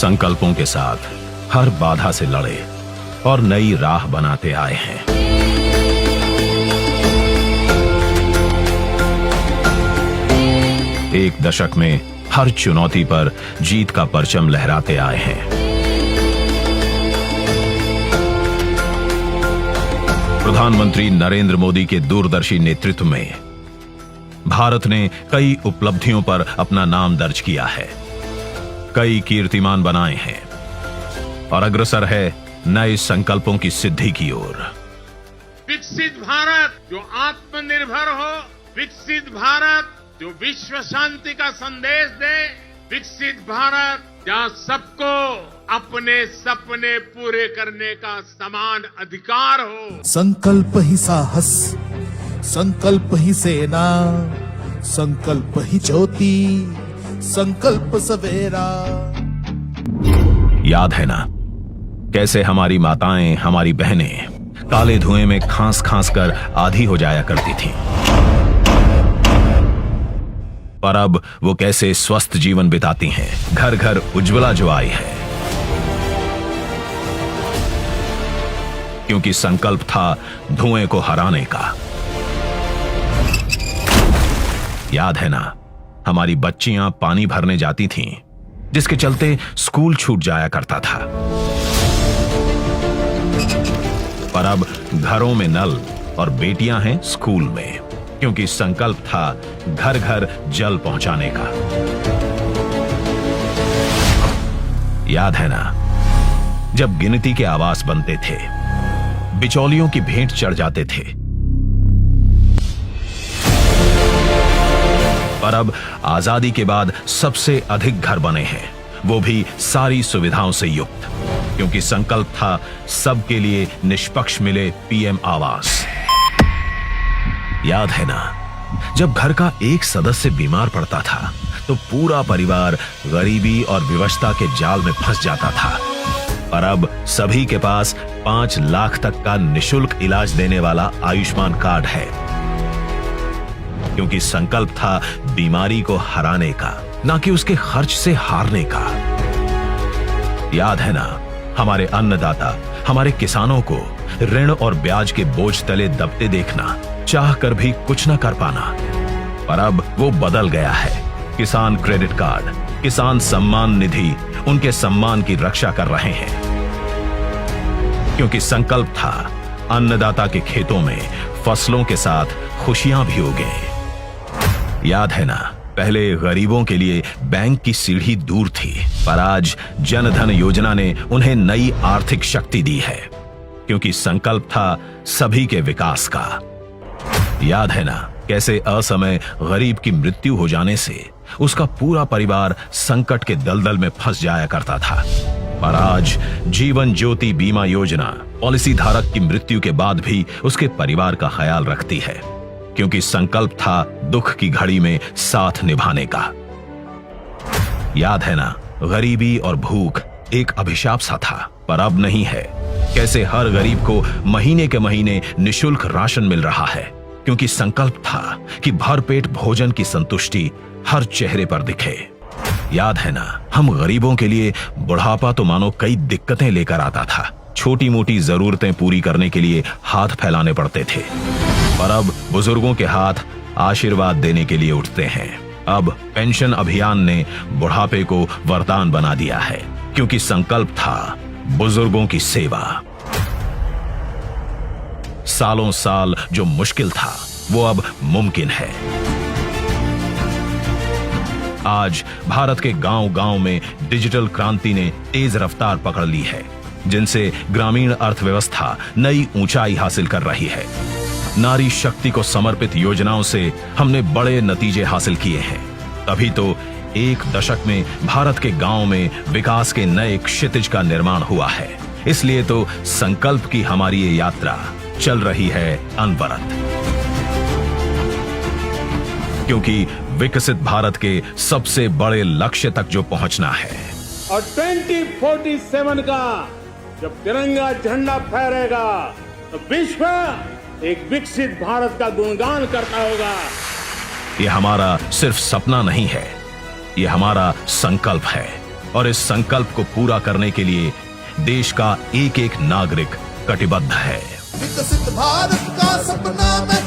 संकल्पों के साथ हर बाधा से लड़े और नई राह बनाते आए हैं। एक दशक में हर चुनौती पर जीत का परचम लहराते आए हैं। प्रधानमंत्री नरेंद्र मोदी के दूरदर्शी नेतृत्व में भारत ने कई उपलब्धियों पर अपना नाम दर्ज किया है, कई कीर्तिमान बनाए हैं और अग्रसर है नए संकल्पों की सिद्धि की ओर। विकसित भारत जो आत्मनिर्भर हो, विकसित भारत जो विश्व शांति का संदेश दे, विकसित भारत जहां सबको अपने सपने पूरे करने का समान अधिकार हो। संकल्प ही साहस, संकल्प ही सेना, संकल्प ही ज्योति, संकल्प सवेरा। याद है ना कैसे हमारी माताएं, हमारी बहनें काले धुएं में खांस खांस कर आधी हो जाया करती थीं। पर अब वो कैसे स्वस्थ जीवन बिताती हैं। घर घर उज्ज्वला जो आई है, क्योंकि संकल्प था धुएं को हराने का। याद है ना हमारी बच्चियां पानी भरने जाती थीं, जिसके चलते स्कूल छूट जाया करता था। पर अब घरों में नल और बेटियां हैं स्कूल में, क्योंकि संकल्प था घर घर जल पहुंचाने का। याद है ना जब गिनती के आवास बनते थे, बिचौलियों की भेंट चढ़ जाते थे। पर अब आजादी के बाद सबसे अधिक घर बने हैं, वो भी सारी सुविधाओं से युक्त, क्योंकि संकल्प था सबके लिए निष्पक्ष मिले पीएम आवास। याद है ना जब घर का एक सदस्य बीमार पड़ता था तो पूरा परिवार गरीबी और विवशता के जाल में फंस जाता था। पर अब सभी के पास 5 लाख तक का निशुल्क इलाज देने वाला आयुष्मान कार्ड है, क्योंकि संकल्प था बीमारी को हराने का, ना कि उसके खर्च से हारने का। याद है ना हमारे अन्नदाता, हमारे किसानों को ऋण और ब्याज के बोझ तले दबते देखना, चाह कर भी कुछ न कर पाना। पर अब वो बदल गया है। किसान क्रेडिट कार्ड, किसान सम्मान निधि उनके सम्मान की रक्षा कर रहे हैं, क्योंकि संकल्प था अन्नदाता के खेतों में फसलों के साथ खुशियां भी उगें। याद है ना पहले गरीबों के लिए बैंक की सीढ़ी दूर थी, पर आज जन धन योजना ने उन्हें नई आर्थिक शक्ति दी है, क्योंकि संकल्प था सभी के विकास का। याद है ना कैसे असमय गरीब की मृत्यु हो जाने से उसका पूरा परिवार संकट के दलदल में फंस जाया करता था। पर आज जीवन ज्योति बीमा योजना पॉलिसी धारक की मृत्यु के बाद भी उसके परिवार का ख्याल रखती है, क्योंकि संकल्प था दुख की घड़ी में साथ निभाने का। याद है ना गरीबी और भूख एक अभिशाप सा था, पर अब नहीं है। कैसे हर गरीब को महीने के महीने निशुल्क राशन मिल रहा है, क्योंकि संकल्प था कि भरपेट भोजन की संतुष्टि हर चेहरे पर दिखे। याद है ना हम गरीबों के लिए बुढ़ापा तो मानो कई दिक्कतें लेकर आता था। छोटी मोटी जरूरतें पूरी करने के लिए हाथ फैलाने पड़ते थे, पर अब बुजुर्गों के हाथ आशीर्वाद देने के लिए उठते हैं। अब पेंशन अभियान ने बुढ़ापे को वरदान बना दिया है, क्योंकि संकल्प था बुजुर्गों की सेवा। सालों साल जो मुश्किल था वो अब मुमकिन है। आज भारत के गांव-गांव में डिजिटल क्रांति ने तेज रफ्तार पकड़ ली है, जिनसे ग्रामीण अर्थव्यवस्था नई ऊंचाई हासिल कर रही है। नारी शक्ति को समर्पित योजनाओं से हमने बड़े नतीजे हासिल किए हैं। तभी तो एक दशक में भारत के गांव में विकास के नए क्षितिज का निर्माण हुआ है। इसलिए तो संकल्प की हमारी ये यात्रा चल रही है अनवरत, क्योंकि विकसित भारत के सबसे बड़े लक्ष्य तक जो पहुंचना है। और 2047 का जब तिरंगा झंडा फहरेगा तो विश्व एक विकसित भारत का गुणगान करता होगा। ये हमारा सिर्फ सपना नहीं है, ये हमारा संकल्प है। और इस संकल्प को पूरा करने के लिए देश का एक एक नागरिक कटिबद्ध है। विकसित भारत का सपना मैं